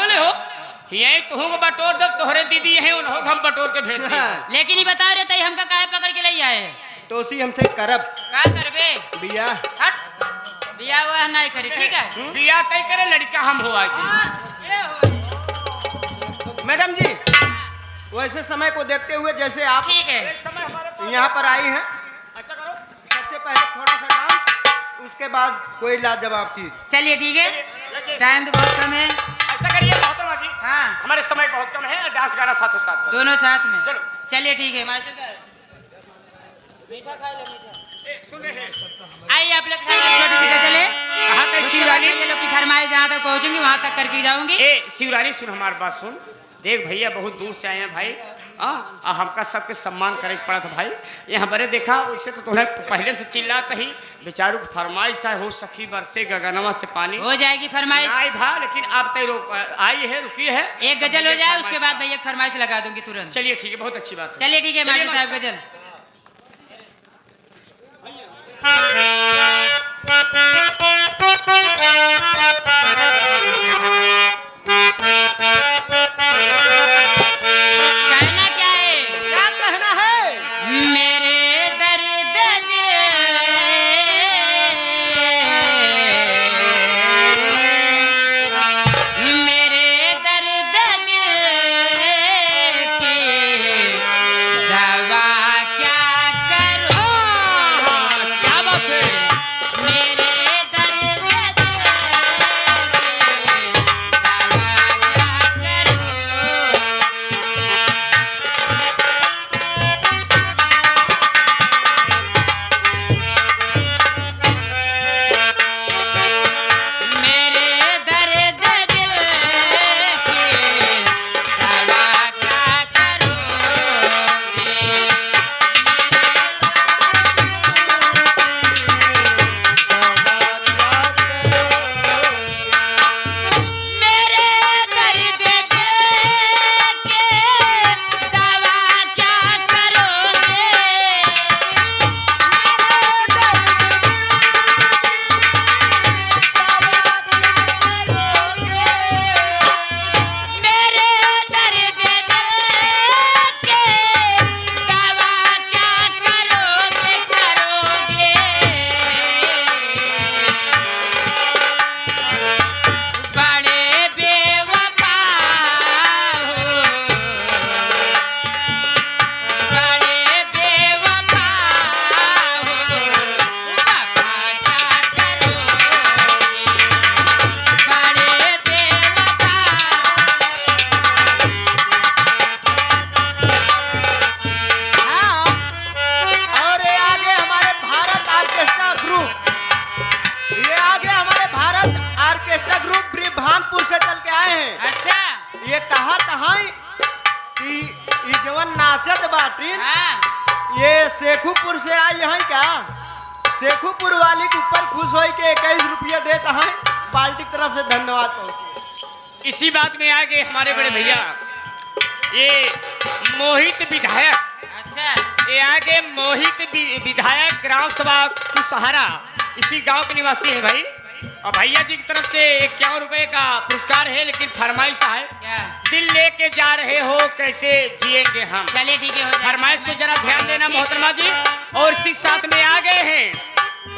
छोले हो ये तुहू को बटोर दो तोहरे दीदी है उन्हों हम बटोर के भेज दे। लेकिन ये बता रहे थे हमका काहे पकड़ के ले आए तो उसी हमसे करब का करबे बिया हट बिया हुआ नहीं करी ठीक है बिया तय करे लड़का हम हुआ मैडम जी वैसे समय को देखते हुए जैसे आप ठीक है यहाँ पर आई हैं ऐसा करो सबसे पहले थोड़ा सा डांस उसके बाद कोई लाजवाब चीज। चलिए ठीक है टाइम तो बहुत कम है ऐसा करिए मोहतरमा जी हाँ हमारे समय बहुत कम है डांस गाना साथों साथ करो। दोनों साथ में चलो। चलिए ठीक है मास्टर साहब मीठा खा लो मीठा सुन रहे हैं आइए आप लोग सामने छोटी सी गजल है कहाँ तक शिवरानी ये लोग की फरमाइश जहाँ तक पहुँचूंगी वहाँ तक करके जाऊंगी ए शिवरानी सुन हमारी बात सुन देख भैया बहुत दूर से आए हैं भाई हमका सबके सम्मान करे पड़ा था भाई यहाँ बड़े देखा उससे तो तुम्हें पहले से चिल्लाता ही बेचारू फरमाइश हो सखी बरसे गगनवा से पानी हो जाएगी फरमाइश आई भा लेकिन आप तय आई है रुकी है एक गजल हो जाए उसके बाद भैया फरमाइश लगा दूंगी तुरंत चलिए ठीक है बहुत अच्छी बात है चलिए ठीक है मास्टर साहब गजल कहना क्या है क्या कहना है मेरे दर्द मेरे दर्द की दवा क्या करो क्या बात है मेरे दर्द की दवा क्या करो मेरे दर्द दिल की दवा क्या करोगे मेरे दर्द दिल की दवा क्या करोगे मेरे दर्द दिल के दवा क्या करोगे बड़े बेवफा हो बड़े बेवफा हो वफा क्या करोगे बड़े बेवफा हाँ और ये आगे हमारे भारत ऑर्केस्ट्रा ग्रुप ये आगे हमारे भारत ऑर्केस्ट्रा ग्रुप ब्रिभानपुर से चल के आए हैं अच्छा ये कहा तहाँ कि ये जवन नाचत बाटी हाँ ये शेखुपुर से आई है क्या शेखुपुर वाली के ऊपर खुश हो के 21 रुपये देता है पार्टी की तरफ से धन्यवाद पहुंचे इसी बात में आ गए हमारे बड़े भैया ये मोहित विधायक अच्छा ये आगे मोहित विधायक ग्राम सभा कुसहारा इसी गांव के निवासी है भाई और भैया जी की तरफ से 51 रुपए का पुरस्कार है लेकिन फरमाइश है क्या दिल लेके जा रहे हो कैसे जिएंगे हम चलिए ठीक है हो जाएगा फरमाइश को जरा ध्यान देना मोहतरमा जी और इसी साथ में आ गए हैं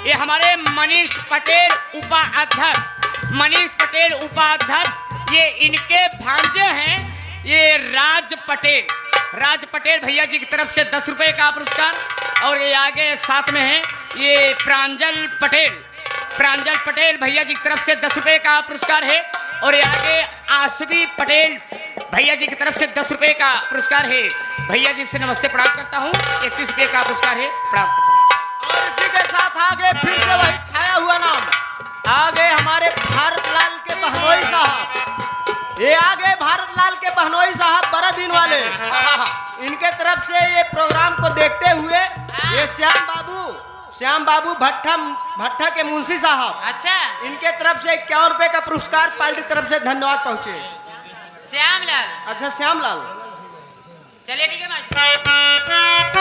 ये हमारे मनीष पटेल उपाध्यक्ष मनीष पटेल उपाध्यक्ष ये इनके भांजे हैं ये राज पटेल भैया जी की तरफ से 10 रुपए का पुरस्कार और ये आगे साथ में है ये प्रांजल पटेल भैया जी की तरफ से 10 रुपए का पुरस्कार है और ये आगे आसवी पटेल भैया जी की तरफ से 10 रुपए का पुरस्कार है भैया जी से नमस्ते प्रणाम करता हूँ 31 रुपए का पुरस्कार है प्रणाम करता हूँ और इसी के साथ आगे फिर से वही छाया हुआ नाम आगे हमारे भारत लाल के बहनोई साहब ये आगे भारत लाल के बहनोई साहब बड़ा दिन वाले इनके तरफ से ये प्रोग्राम को देखते हुए ये श्याम बाबू भट्टा के मुंशी साहब अच्छा इनके तरफ से 51 रुपए का पुरस्कार पार्टी की तरफ से धन्यवाद पहुंचे श्यामलाल अच्छा श्यामलाल चलिए ठीक है मास्टर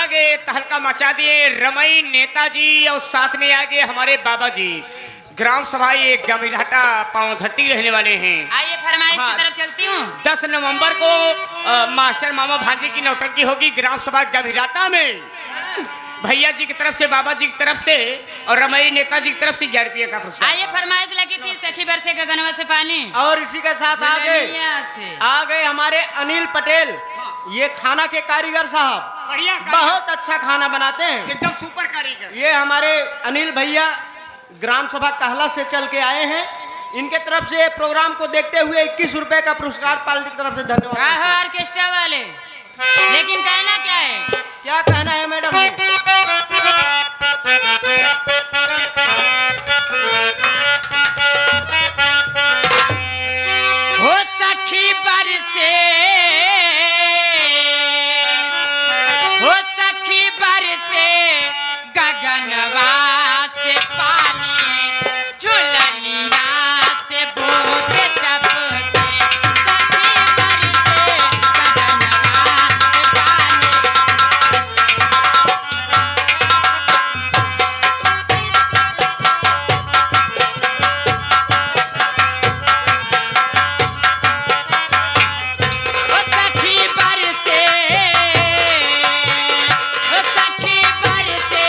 आगे तहलका मचा दिए रमई नेताजी और साथ में आगे हमारे बाबा जी ग्राम सभा ये गमिरहटा पांव धरती रहने वाले हैं। आइए फरमाइश हाँ। की तरफ चलती हूँ। 10 नवंबर को मास्टर मामा भांजे की नौटंकी होगी ग्राम सभा गमिरहटा में। भैया जी की तरफ से, बाबा जी की तरफ से और रमई नेताजी की तरफ से 1000 रुपये का पुरस्कार। आइए फरमाइश लगी थी सखी बरसे गगनवा से पानी। और इसी के साथ आगे दुल्हनिया से। आ गए हमारे अनिल पटेल, ये खाना के कारीगर साहब, बढ़िया बहुत अच्छा खाना बनाते हैं। एकदम सुपर कारीगर। ये हमारे अनिल भैया ग्राम सभा कहला से चल के आए हैं। इनके तरफ से प्रोग्राम को देखते हुए 21 रुपए का पुरस्कार पार्टी की तरफ से धन्यवाद। आहो ऑर्केस्ट्रा वाले, लेकिन कहना क्या है? क्या कहना है मैडम? हो सखी बरसे, हो सखी बरसे गगनवा से पानी, झुलनिया से बूंद टपके। सखी बरसे गगनवा से पानी। ओ सखी बरसे, ओ सखी बरसे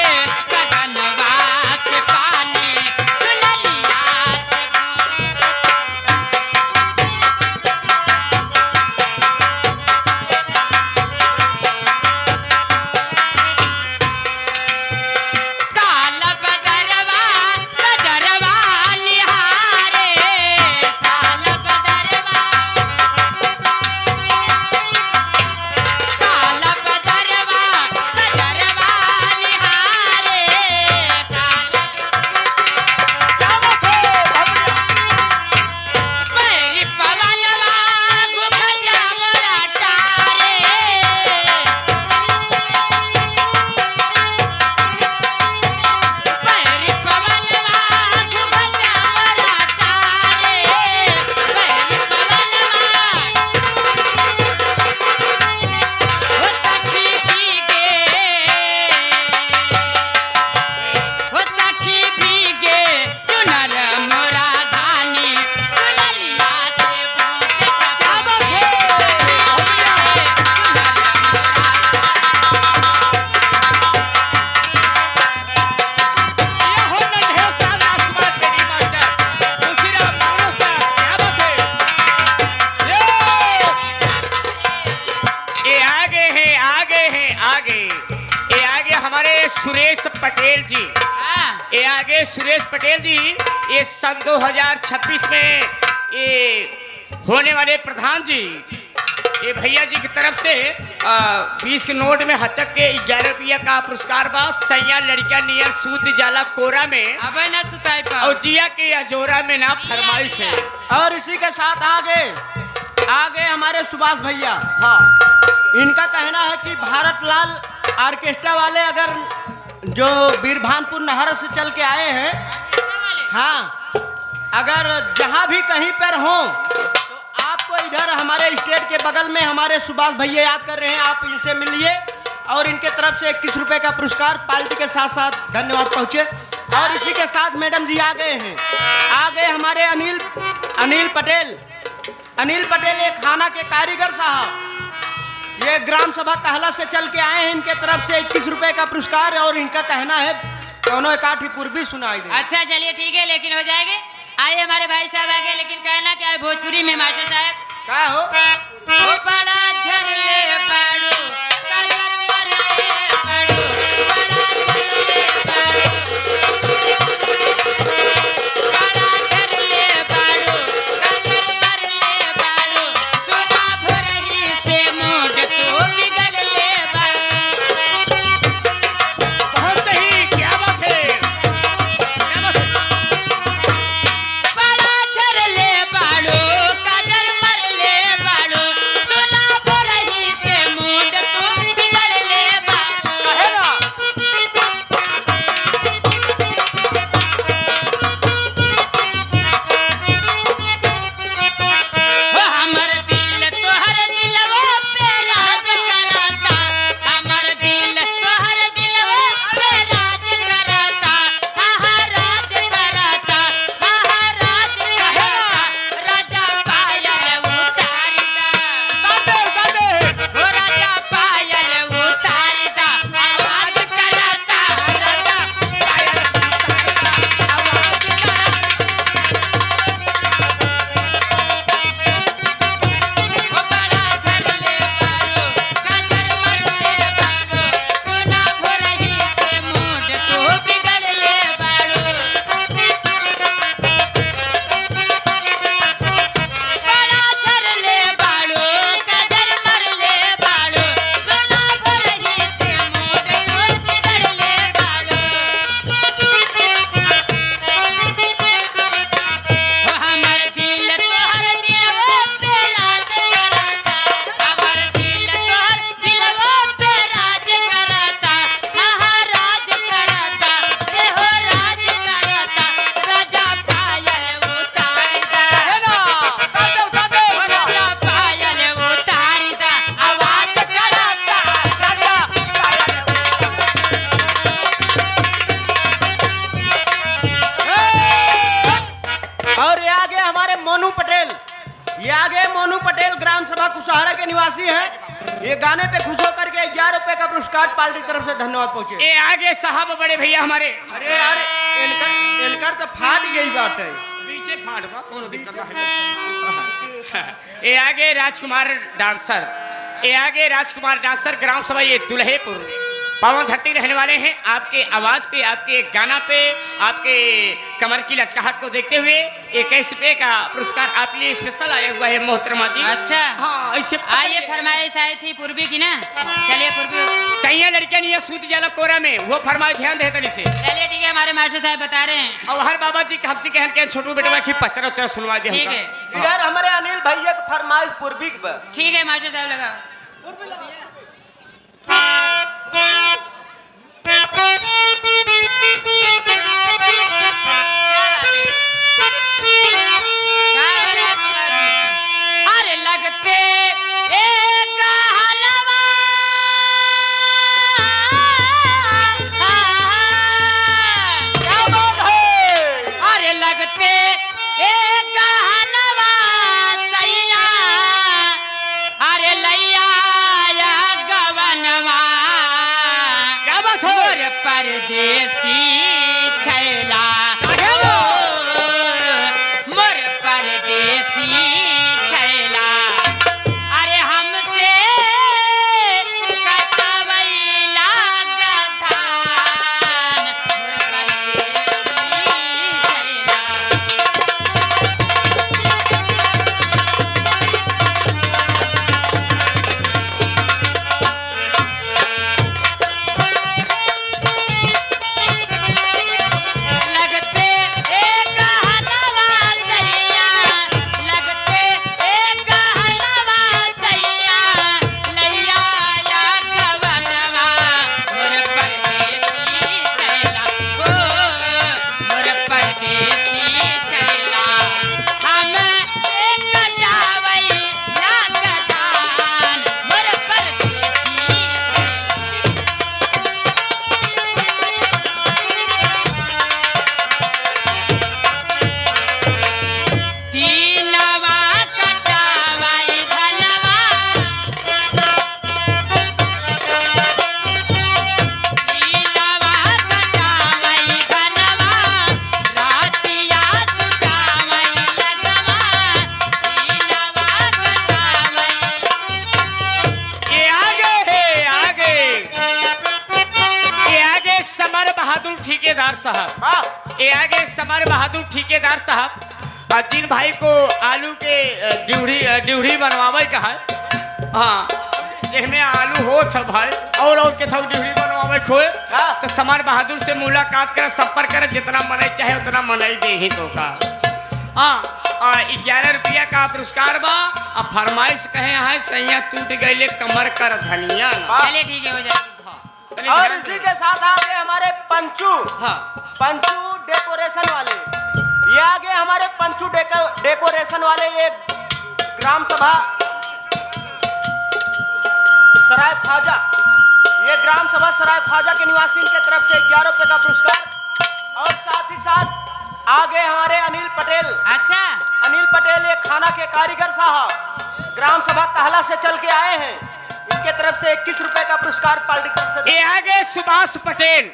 गगनवा से पानी, झुलनिया से काल बदरवा, बदरवा निहारे, काल बदरवा, काल बदरवा, बदरवा निहारे, काल पैरी पवनवा घुघटा मोरा टारे, पैरी पवनवा घुघटा मोरा टारे, पैरी पवनवा हो सखी भीगे, हो सखी भीगे चुनर मोरा धानी, झुलनिया से बूंद टपके। ये हो नन्हे उस्ताद राजकुमार तेरी मास्टर तुलसीराम मानो उस्ताद, क्या बात है। ये आगे हैं, आगे हैं, आगे ये आगे हमारे सुरेश पटेल जी। हाँ, ये आगे सुरेश पटेल जी, ये सन 2026 में ये होने वाले प्रधान जी, ये भैया जी की तरफ से 20 के नोट में हचक के 11 रुपया का पुरस्कार बा। सैया लड़किया नियर सूत जाला कोरा में अब न सुताई पाओ। और जिया के अजोरा में ना फरमाइश है। और इसी के साथ आगे आगे हमारे सुभाष भैया, हाँ इनका कहना है कि भारत लाल ऑर्केस्ट्रा वाले अगर जो बीरभानपुर नहर से चल के आए हैं, हाँ, अगर जहाँ भी कहीं पर हो तो आपको इधर हमारे स्टेट के बगल में हमारे सुभाष भैया याद कर रहे हैं, आप इनसे मिलिए और इनके तरफ से 21 रुपए का पुरस्कार पार्टी के साथ साथ धन्यवाद पहुँचे। और इसी के साथ मैडम जी आ गए हैं, आ गए हमारे अनिल पटेल। अनिल पटेल ये खाना के कारीगर साहब, ये ग्राम सभा कहला से चल के आए हैं। इनके तरफ से 21 रुपए का पुरस्कार और इनका कहना है दोनों एकाठी पूर्वी सुनाई दे। अच्छा चलिए ठीक है, लेकिन हो जाएंगे। आइए हमारे भाई साहब आगे, लेकिन कहना क्या है भोजपुरी में मास्टर साहब? क्या हो? ओ बड़ा झरले बाड़ू, काजर मरले बाड़ू, बड़ा झरले बाड़ू, बड़ा झरले बाड़ू, काजर मरले बाड़ू, सुबह भोरही से मूड तो बिगड़ले बाड़ू। बहुत सही, क्या बात है, क्या बात है। बड़ा झरले बाड़ू, काजर मरले बाड़ू, सुना भोरही से मूड तो ये आगे मोनू पटेल ग्राम सभा कुशहरा के निवासी हैं। ये गाने पे खुश होकर के 11 रुपए का पुरस्कार पार्टी की तरफ से धन्यवाद पहुंचे। ये आगे साहब बड़े भैया हमारे अरे यार इनकर तो फाट गई बात है। पीछे फाट बा कोनो दिक्कत है। ये आगे राजकुमार डांसर, ये आगे राजकुमार डांसर ग्राम सभा ये दुल्हेपुर पावन धरती रहने वाले हैं। आपके आवाज पे, आपके गाना पे, आपके कमर की लचकाहट को देखते हुए 21 रुपए का पुरस्कार आपके लिए स्पेशल आया हुआ है मोहतरमा जी। अच्छा हाँ ऐसे आइए, फरमाइश आई थी पूर्वी की ना, चलिए पूर्वी। सही है, लड़कियां नहीं है सूत जाला कोरा में, वो फरमाइश ध्यान दे तनी से। चलिए ठीक है, हमारे मास्टर साहब बता रहे हैं। और हर बाबा जी हमसे कहन के छोटू बेटवा की पचरा उचरा सुनवा दे। ठीक है, इधर हमारे अनिल भैया की फरमाइश पूर्वी पर। ठीक है मास्टर साहब लगा। अरे लगते एक हलवा क्या बात है? अरे लगते एक हलवा सैया, अरे लैया या गवनवा, क्या बात है? मोर परदेसी छैला, मोर परदेसी छैला, अरे हमसे कटवैला गठान, मोर परदेसी छैला। लगते एक हलवा सैया, लगते एक हलवा सैया, लैया या गवनवा, मोर परदेसी छैला, ओ मोर परदेसी छैला, हम कटावैला गठान, मोर परदेसी तीनवा कटावई धनवा, तीनवा कटावई धनवा, रातिया सुतावई लगवा, तीनवा कटावई। ये आगे है, आगे ये आगे समर बहादुर ठेकेदार साहब, हाँ, ये आगे समर बहादुर ठेकेदार साहब जिन भाई को आलू के ड्यूढ़ी बनवावे का है। हाँ जिसमें आलू हो था भाई और के था ड्यूढ़ी बनवावे खोए, हाँ। तो समर बहादुर से मुलाकात कर, संपर्क कर, जितना मनाई चाहे उतना मनाई दे ही तो का। हाँ 11 रुपया का पुरस्कार बा। अब फरमाइश कहे है सैया टूट गईले कमर कर धनिया ना। हाँ। चलिए ठीक है, हो जाएगी। तनी और ध्यान इसी दे। के साथ आगे हमारे हाँ पंचू डेकोरेशन वाले। ये आगे हमारे पंचू डेकोरेशन वाले ये ग्राम सभा सराय ख्वाजा, ये ग्राम सभा सराय ख्वाजा के निवासी की तरफ से 11 रुपए का पुरस्कार। और साथ ही साथ आगे हमारे अनिल पटेल, अच्छा अनिल पटेल ये खाना के कारीगर साहब ग्राम सभा कहला से चल के आए हैं। इनके तरफ से 21 रुपए का पुरस्कार पार्टी की तरफ से। ये आगे सुभाष पटेल,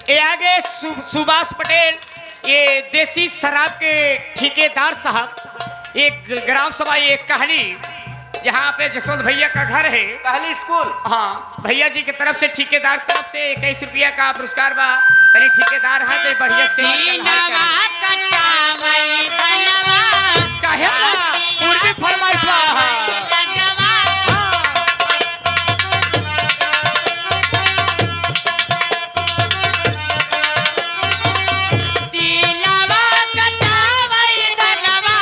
ये आगे सुभाष पटेल ये देसी शराब के ठेकेदार साहब, एक ग्राम सभा ये कहली जहाँ पे जसवंत भैया का घर है। कहली स्कूल। हाँ भैया जी की तरफ से ठेकेदार तरफ से 21 रुपया का पुरस्कार बा। तनी ठेकेदार है तो बढ़िया से तीनवा कटावई धनवा, काहे ना पूर्वी फरमाइश बा। लगवा, तीनवा कटावई धनवा,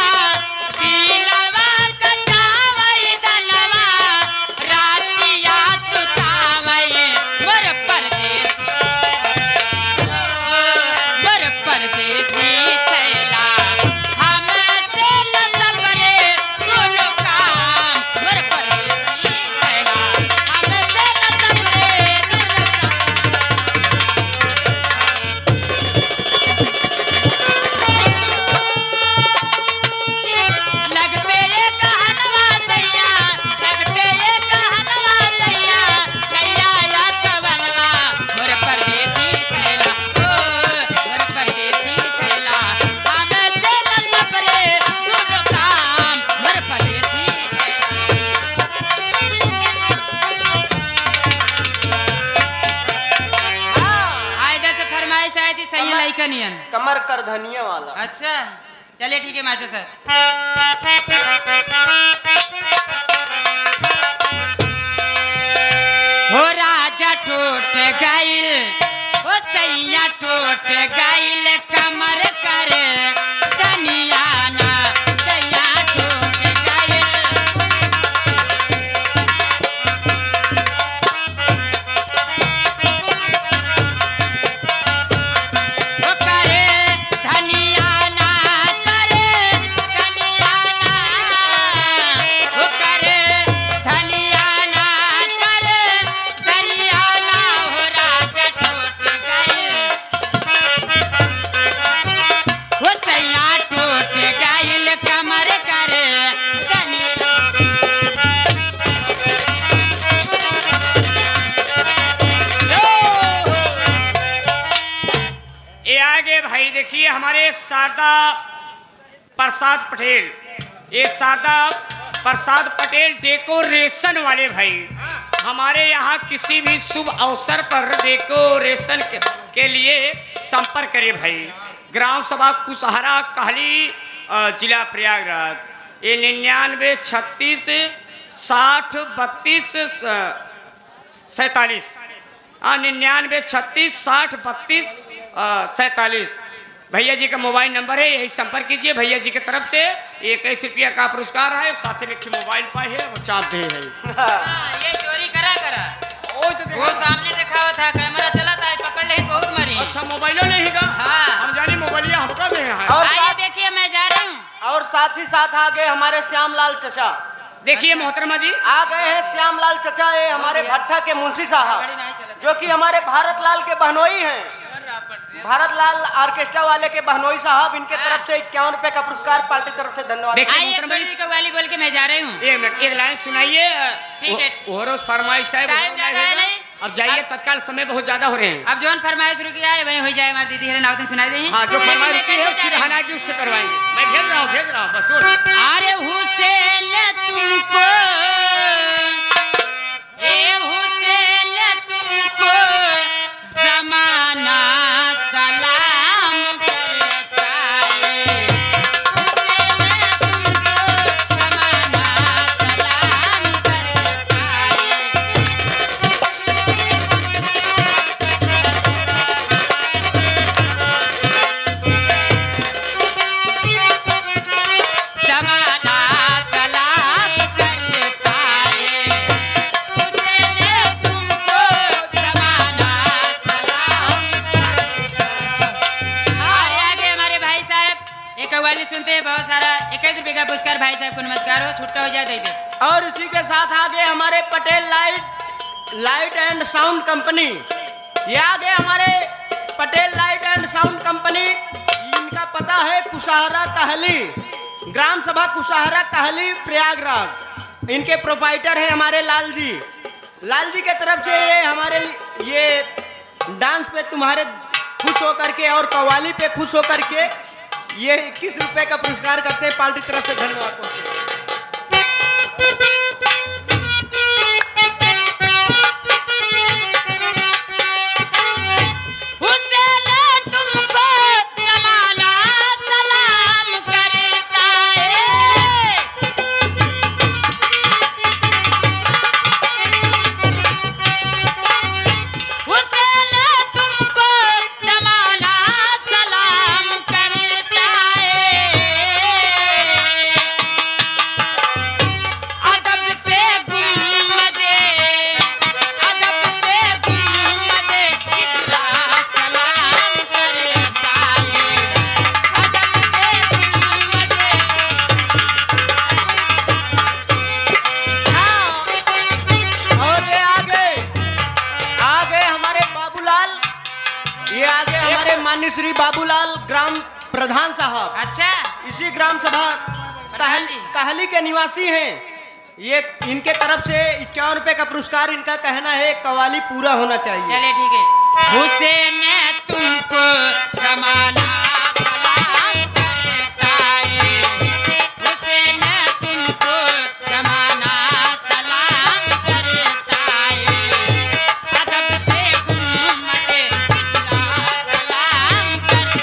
तीनवा कटावई धनवा, रातिया सुतावई मोर परदेसी, मोर परदेसी छैला, हमसे न सबरे कोनो काम, का नियन? कमर कर धनिया वाला। अच्छा चलिए ठीक है मास्टर साहब। हो राजा टूट गइल, हो सैया टूट गइल, कमर करे धनिया ना, सैया टूट गइल। हो करे धनिया ना, करे धनिया ना, हो करे धनिया ना, करे धनिया ना, हो राजा टूट गइल, हो सैया टूट गइल, कमर करे धनिया। ये आगे भाई देखिए हमारे शारदा प्रसाद पटेल, ये शारदा प्रसाद पटेल डेकोरेशन वाले भाई हमारे यहाँ किसी भी शुभ अवसर पर डेकोरेशन के लिए संपर्क करें भाई। ग्राम सभा कुशहरा कहली जिला प्रयागराज, ये 99 36 60 32 47 99 36 60 32 47 भैया जी का मोबाइल नंबर है, यही संपर्क कीजिए। भैया जी की तरफ से 21 रुपया का पुरस्कार है, साथ में लिखी मोबाइल पाए है वो चाहते हैं। ये चोरी करा करा ओ तो वो सामने देखा हुआ था, कैमरा चला था, पकड़ ले बहुत मरी। अच्छा मोबाइलो नहीं का? हाँ। हम जानी मोबाइलिया हमका दे हैं। और आइए साथ देखिए मैं जा रही हूँ। और साथ ही साथ आगे हमारे श्यामलाल चचा देखिए मोहतरमा जी आ गए हैं। श्यामलाल चचा ये हमारे भट्टा के मुंशी साहब, जो कि हमारे भारत लाल के बहनोई हैं। भारत लाल ऑर्केस्ट्रा वाले के बहनोई साहब, इनके तरफ से 51 रुपए का पुरस्कार पार्टी तरफ से धन्यवाद। देखिए आइए मोहतरमा चोरी जी कव्वाली बोल के मैं जा रही हूँ। एक मिनट एक लाइन सुनाइए। ठीक है। वो रोज फरमाइश साहब टाइम ज्यादा है नहीं? अब जाइए, तत्काल समय बहुत ज्यादा हो रहे हैं। अब जौन फरमाइश रुक गया है वही हो जाए। हमारी दीदी नावती सुनाई दी। हाँ जो फरमाइश की है फिर हना की उससे करवाएंगे। मैं भेज रहा हूँ बस दूर। अरे हुसैन तुमको, ए हुसैन तुमको जमाना सलाम करता है, हुसैन तुमको जमाना सलाम करता है। जमाना सलाम करता है, हुसैन तुमको जमाना सलाम करता है। और आगे हमारे भाई साहब एक कव्वाली सुनते हैं बहुत सारा। 21 रुपए का पुरस्कार भाई साहब को नमस्कार हो, छुट्टा हो जाए दे दे। और इसी के साथ आगे हमारे Patel light and sound company, ये आगे हमारे Patel light and sound company, इनका पता है कुशहरा कहली, ग्राम सभा कुशहरा कहली प्रयागराज। इनके प्रोपाइटर हैं हमारे लाल जी। लाल जी के तरफ से ये हमारे ये डांस पे तुम्हारे खुश होकर के और कव्वाली पे खुश होकर के ये 21 रुपए का पुरस्कार करते हैं, पार्टी तरफ से धन्यवाद पहुंचे। हुसैन तुमको जमाना सलाम करता है, हुसैन तुमको जमाना सलाम करता है। अदब से गुम्मदे, अदब से गुम्मदे कितना सलाम करता है, अदब से गुम्मदे। और ये आगे हमारे बाबूलाल, ये आगे हमारे माननीय श्री बाबूलाल ग्राम प्रधान साहब, अच्छा इसी ग्राम सभा कहली के निवासी हैं। ये इनके तरफ से 51 रुपए का पुरस्कार, इनका कहना है कव्वाली पूरा होना चाहिए। चलिए ठीक है। हुसैन तुमको जमाना सलाम करता है, हुसैन तुमको जमाना सलाम करता है, अदब से गुम्मदे कितना सलाम करता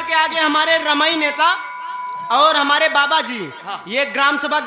के आगे हमारे रमई नेता और हमारे बाबा जी हाँ। ये ग्राम सभा